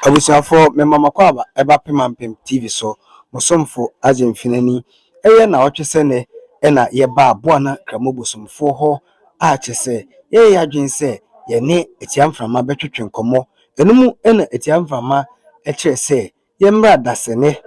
Abusiafo me mama kwaba eba pemampem TV so mosomfo agemfinani eye na otwese ne na ye ba aboa na kramobosomfo ho a chese ye yadwen se ye ne etiamframa betwetwe nkomo enum na etiamframa kire se ye mra dasene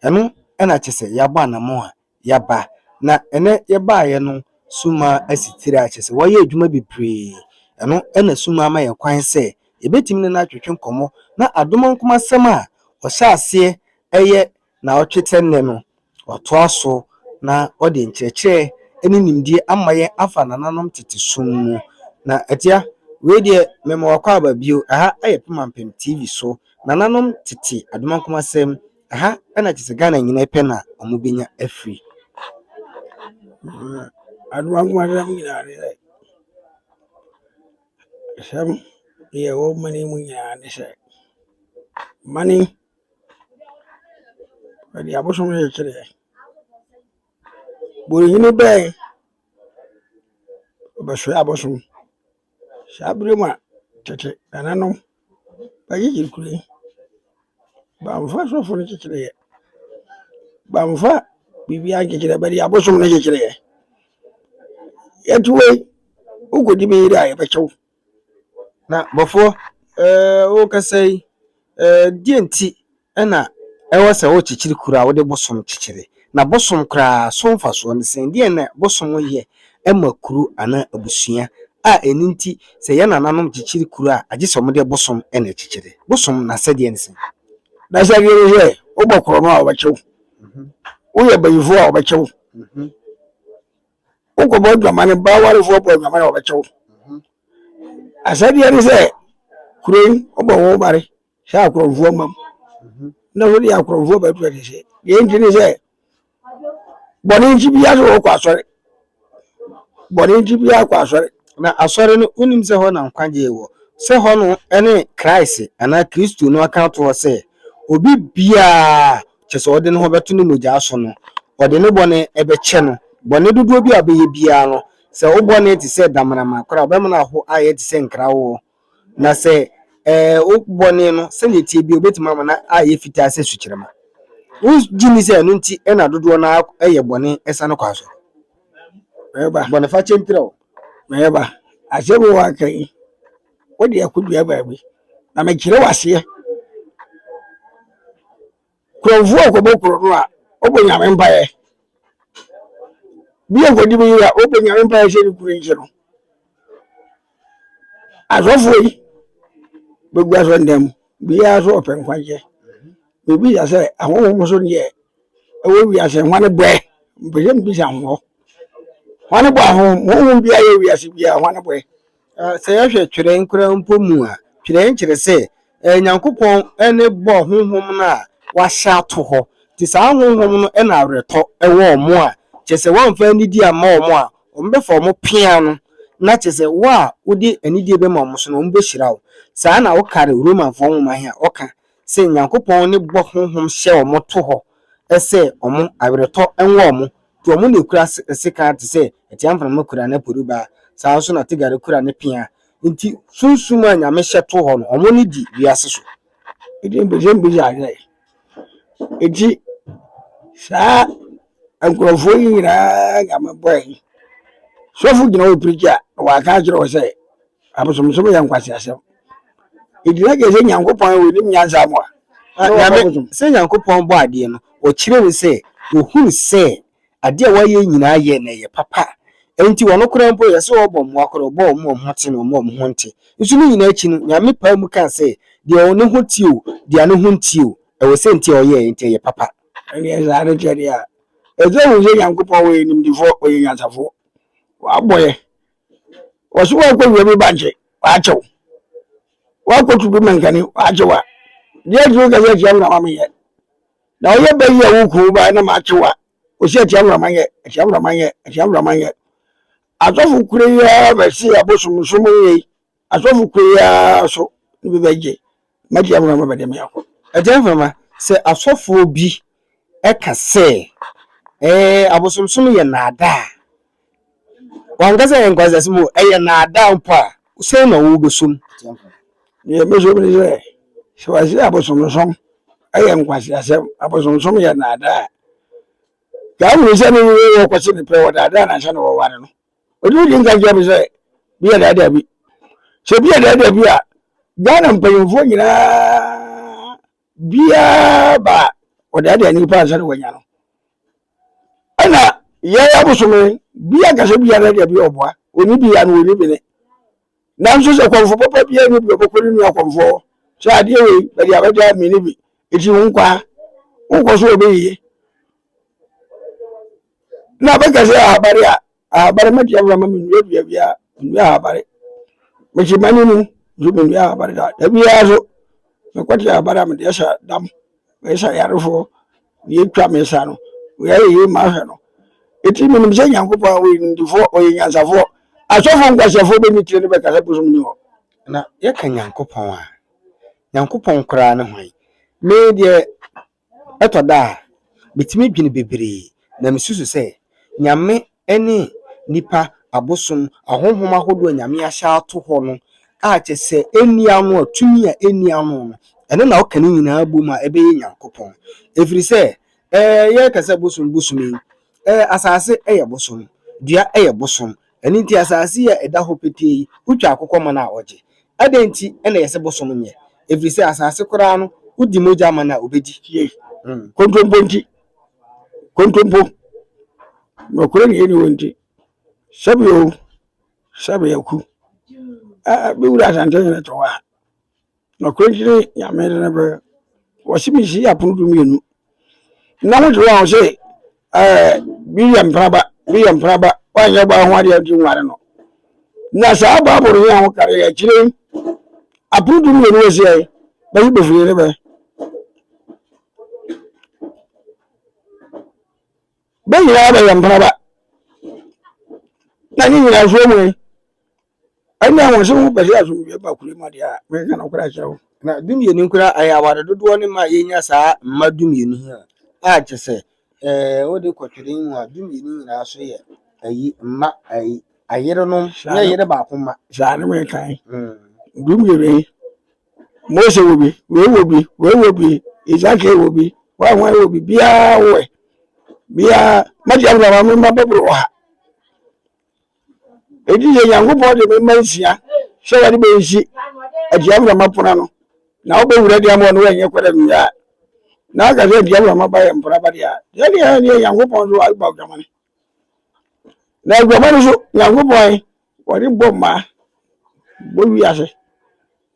enu na chese ya ba na mo a ya ba na ene ye ba ye no suma asitire a chese wo ye adwuma bebre enu na suma ma ye kwan se ebetim ne na twetwe nkomo na adom nkoma sem a ohya ase eye na otwetenne no otoaso na ode nkyerɛkyerɛ eni nimdie amaye afa nananom tete sum na atia we de memo wakwa ababio aha aye pemampem TV so nananom tete adom nkoma sem aha na tete Ghana nyina pe na omubenya afri adom nkoma sem nyina ne sem ye wo mani mu nyina ne se mani adi abosom ye kire bo yini be obaso abosom sabrema tete nananom ba yi kure ba mfa so fo ne kire ba mfa bibia kire ba di abosom ne kire yetuwe ugodi be ira ye bechew na bofo o kasai dienti na ewo se wo chichiri kura wo de bosom chichiri na bosom kura so mfa so ne sen die na bosom ye emakuru ana abusua a eninti se ye nananom chichiri kura agise mo de bosom na chichiri bosom na se die nsen na se die ye obokoro no a bechew wo ye bayifo a bechew uko bodwa mane ba wari fo bodwa mane obechew asadi ani se kure obo wo bare sha akronfo mam na wo dia akronfo ba tu ade se ye ntini se boni nji bia so ko asore boni nji bia ko asore na asore no unim se ho na nkwaje wo se ho no ene Christ ana Kristo no aka to se obi bia chese ode no ho beto no mogya so no ode ne bone ebeche no bone dudu obi abeye bia no se wo bone ti se damana makora obem na ho aye ti se nkrawo na se wo bone no se ne tie bi obetima ma na aye fita se sukyerema wo jini se no nti na dodo na eye bone esa no kwaso eba bone fa chempiro eba asebo wa kai wodi akudu eba bi na me kire wase kromfu akobokro no a obonyame mpae bi agodi bi ya obonyame mpae se ni kure nje no azofoi begua so ndem bi ya so open kwanje bi ya se awon mo so ne ewo wi ase hwane boy mbeye mbi sa ho hwane bo ho mo bi aye wi ase bi hwane boy se ya hwe twere nkura mpomu a twere nkyere se nyankopon ene bo honhom na wa hya to ho ti sa honhom no na areto ewo omo a chese wonfa nidi ama omo a ombefo omo pia no na chese wa udi anidie be ma omo so no ombehira wo sa na wo kare Roman fo nwoma hia oka se nyankopon ne bo honhom hye omo to ho ese omo areto enwo omo to omo ne kura sika te se etiamfra no kura na poruba sa so na tigare kura ne pia nti sunsuma nyame hye to ho no omo ne di wiase so edi mbeze ya edi sa ankrofo yira ngam boy sofu gina o preacher wa ka jiro se abosomso ya nkwasi asem edi na geze nyankopon we nim nyanza mo nyame se nyankopon bo ade no o kire we se ohuru se ade a waye nyina ye na ye papa enti wono kura mpo ye se obo mo akoro bo mo hote no mo honte nso ni nyina achi no nyame pa mu kan se de one ho ti o de ane ho ti o e wo se nti o ye enti ye papa ani ya zare jeri ya ezo wo ye nyankopon we nim difo o ye nyansafo wa boye wasu wa ko we banje wa chew wa ko tubi mankani wa chewa dia ju ga ye tiam na mamiye na o ye be ye wo ku ba na ma chewa o se tiam na manye asofu kure ya be si abosum sumu ye asofu kure ya so ni beje ma tiam na ma be dem yakọ ejemfama se asofo bi eka se abosomsom ye nada wangaza yenkwaza simu eye nada mpa se na wo besum ye mezo bi se so wasi abosomsom aye nkwasi asem abosomsom ya na ada ka mu se ni wo kwasi ni pe wo da na sha no wo ware no odu di nka je bi se bi ya da bi se bi ya da bi a Ghana mpanyimfo nyina bia ba odada ni pa sare wanya no ana ya abosome bia ka se bia da bi oboa oni bia no oni bi ne nanso se kwamfo papa bia ni bi okokori ni akwamfo so ade we bari abaja mi ni bi eti nkwa so obeyi na ba ka se abare mati abra ma mi nua bia nua abare me chi mani nu zubi nua abare da bia so me kwati abare me de sha dam me sha yarefo ye twa me sa no we ye ma hwe no eti mi nim se Nyankopon we ndifo oyenyansafo asofo nkwasefo be mi tire ne be ka se bosom ni ho na ye kan Nyankopon kura ne hwan me de etoda bitimi dwene bebre na mesusu se nyame ene nipa abosom ahonhom ahodo nyame ahya ato ho no a kyese enia no atumi a enia no ene na okane nyina bom a ebe Nyankopon efiri se ye kase bosom asase eye bosom dua eye bosom eni ti asase ya eda ho petei utwa akokọ mana oje adenti ene yese bosom nye efiri se asase kura no udi moja mana obedi kontompo no kure ni eni wonti sabi yaku be wura sante na to wa no kure ni ya me na be wasimi si apunu du mienu na mo jo wa se William Praba wa nya ba ho ade adi nware no na sa ba boro ya ho kare ya kire apunu du mienu we se ba yi be fire ne be ya ba William Praba na ni nyina so mu anya won se mu be ya so mu ba kure ma dia me kana kura chawo na dumienu kura ayawade dodo ne ma yenya saa ma dumienu ha a kyese wode kwatwere nwu a dumienu nyina so ye ayi ma ayi ayere no ya yere ba akoma sa ne me kan dumienu Mose wobi Isaac wobi wa wobi bia we bia mati abra ma babro ha edi ye Nyankopon de me mansia se wade be nsi adi abra mapona no na wo be wura dia mo no wenye kwere nya na ga de dia abra ma ba ye mpra ba dia ye ni Nyankopon so agba gamane na gamane so Nyankopon wade bomma bo wi ase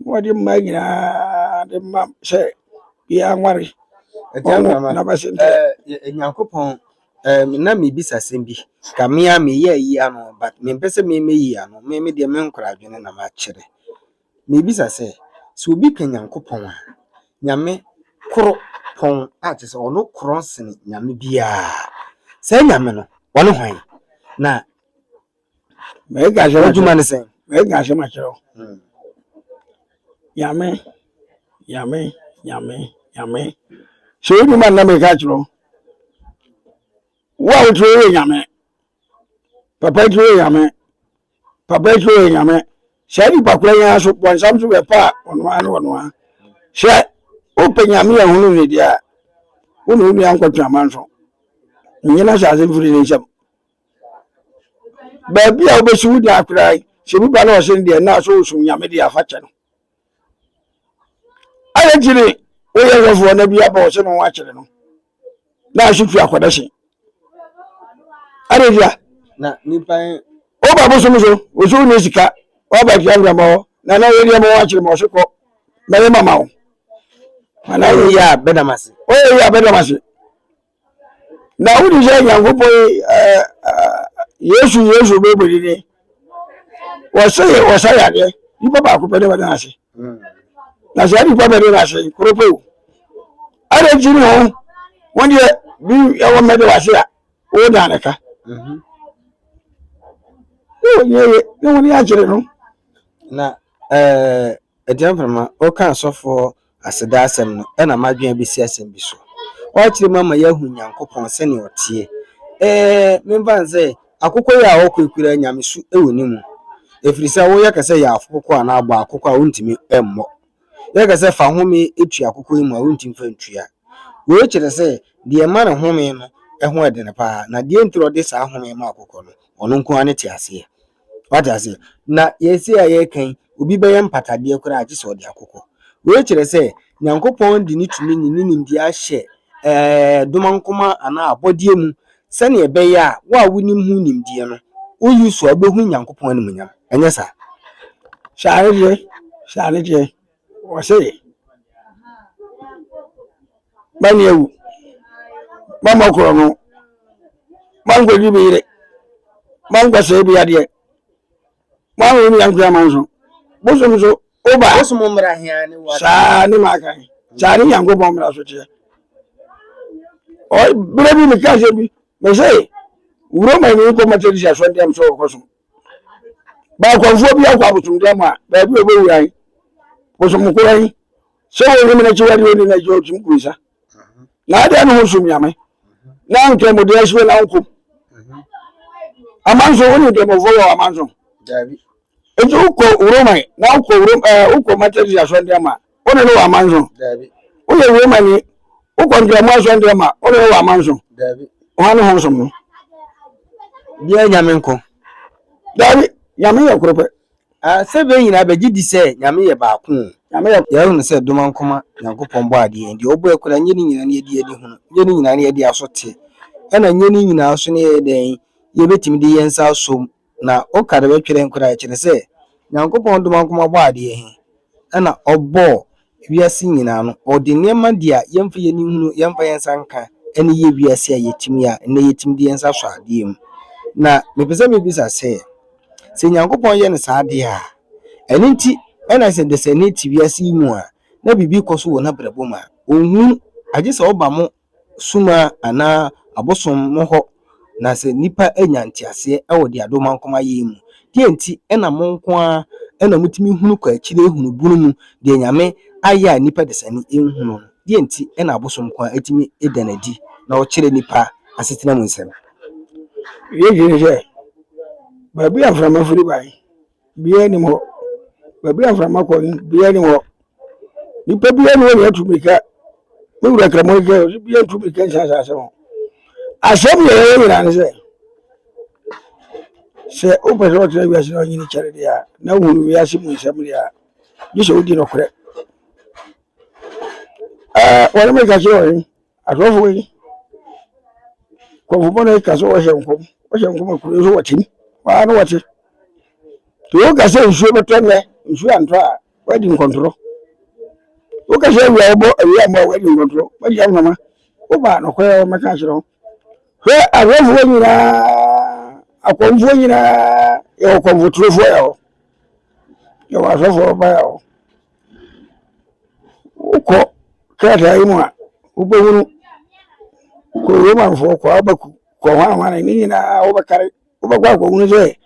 wade ma nyina de ma se bia nware na ba se Nyankopon na me bisa sembi ka me a me ye yi ano but me pese me yi ano me de me nkora adwene na ma kire me bisa se obi kan Nyankopon a nyame koro pon a te se ono koro sene nyame bia se nyame no wono hwan na me ga je ojuma ne se me ga je ma kire Yame so you man na me ka kire wa utwe nyame papa twe nyame shari pakura ya so pon samsu be pa ono a she o pe nyame ya hunu ne dia unu ni ankwatu amanso nyina sha se furi ne sham ba bia obeshi wudi akura she bi ba na o se ne na so osu nyame dia fa che no aye jiri o ye refo na bia ba o se no wa kire no na ashutu akwada she aredia na nipa o ba bo so o so ni sika o ba ki ngamo na na we mo wa kire mo so ko na ye mama o na ya bedamase o ya bedamase na wudi je Nyankopon Yesu bebiri ni wasaya de ipa ba ko pede ba ase na se ari pa pede na ase kropo are jini ho won de bi e won mede wase a o da naka ye won ya jere no na ejamfama o kan sofo aseda asem no e na madwen bi si asem bi so o kire mama yahu Nyankopon se ne otie memba nze akokọ ya okwekura nyamesu ewoni mu efiri se wo yakase ya akokọ ana agba akokọ a wontimi emmo ya ga se fa home etu akoko yi mu a wontim fa ntua we kire se de ma na home no ho ede ne pa na de ntro de sa home ma akoko no ono nko ane te ase what ase na ye se ya ye kan obi be ye mpatade kura agi se ode akoko we kire se nyankopon di ni tumi ni nimdi ahye domankoma ana abodie mu se ne ebe ya wa wonim hu nimdie no oyi so abehu nyankopon ani munyam enye sa share je o se mani ewu mama ko no mango di bire mango se bi ade mango ni yankwa manzo bosom so oba bosom mra hia ni wa sa ni maka sa ni yango bom mra so tie o bire bi mi ka se bi me se wuro ma ni ko materi sia so ndem so ko so ba ko fo bi akwa bosom dem a ba bi obo wurai bosom ko rai so wo mi na chi wadi oni na jo tim kuisa na da no sum yame na nke mo de so na nko amanzo woni de mo vowo amanzo dabi ejo ko uromai na ko uko materi ya so ndema one no amanzo dabi ole uromai uko ndema so ndema one no amanzo dabi ohanu honsom no bia nyame nko dabi nyame ya krope sebe nyina be gidi se nyame ye ba ko nyame ya ya hu se domankoma nyankopon bo ade ndi obo ekura nyeni nyina ne edi hunu nyeni nyina ne edi asote ena nyeni nyina so ne den ye betimi de yensa som na o kare be twere nkura ya kire se nyankopon domankoma bo ade he ena obo wiase nyina no ode niema dia yemfa ye ni hunu yemfa yensa nka ene ye wiase ya yetimi ya ene yetimi de yensa so ade mu na mepese mebisa se nyankopon ye ne sa ade a ene nti ena se de se ne ti wiase mu a na bibi koso wo na brabo ma ohun age se oba mo suma ana abosom mo ho na se nipa anyanti ase ewo de adomankoma ye mu die nti ena mo nko a ena mutimi hunu kwa akire hunu bunu mu de nyame aya nipa de sani enhunu die nti ena abosom kwa etimi edanadi na o kire nipa asetina mu nsem ye je ba bi aframa furi bai bi ni mo ba bi aframa ko bi ni mo nipa bi ni wo tumika mo wura kramo ge bi tumika sa se mo asem ye ni na se o pe ro tre bi ase no nyini chere dia na hunu wi ase mu nsem dia bi so di no kore wala me ka so atofo wi ko fu bona ka so o hyenko ko so watim wa no wati to ga se nsuo betone nsuo anto a wadi nkontrol o ka se wi obo wi am wadi nkontrol wadi am mama o ba no ko o maka chiro he atofo nyina akonfo nyina e ko vutrofo ya wa atofo ba ya uko kata imu a ubehunu ko yoma fo ko abaku ko wana ni nyina obakare obagwa ko hunu se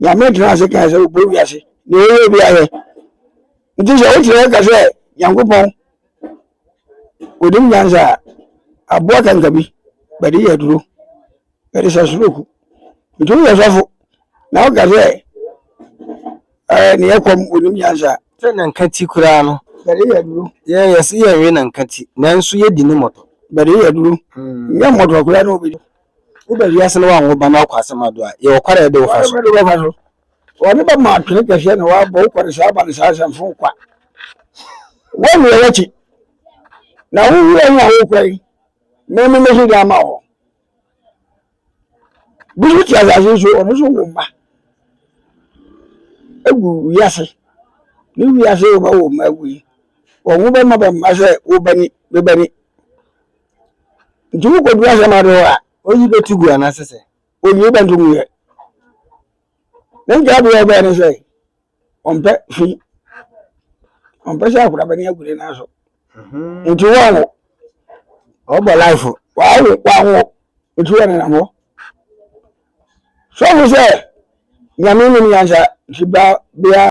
ya metra se ka se ubo wiase ni ewe bi aye nti se o tire ka se yankopon odim nyanza abo kan gabi bari ya duro bari sa suruku nti ya safo na o ka se ni ekom odim nyanza tenan kati kura no bari ya duro yes ye we nan kati nanso ye di ni moto bari ya duro ya moto kura no bi uba wiase no wa ngo ba na kwase mado a ye okwara de wo faso wani ba ma tuni ka shi na wa bo ko sa ba sa san fu kwa wani ya ci na hu ya na hu kwai me me shi da ma o bisu ti aza so onu so wo ma egu wiase ni wiase o ba wo ma egu o wo ba ma ba ma se wo bani be bani nju ko dua se ma do a oyi betugu anasese oyi ba ndu ye nja do ba ni se ompe fi ompe sa kura bani agure na so nju wa wo obo life wa wo nju wa na mo so wo se nyame ni yansa siba bia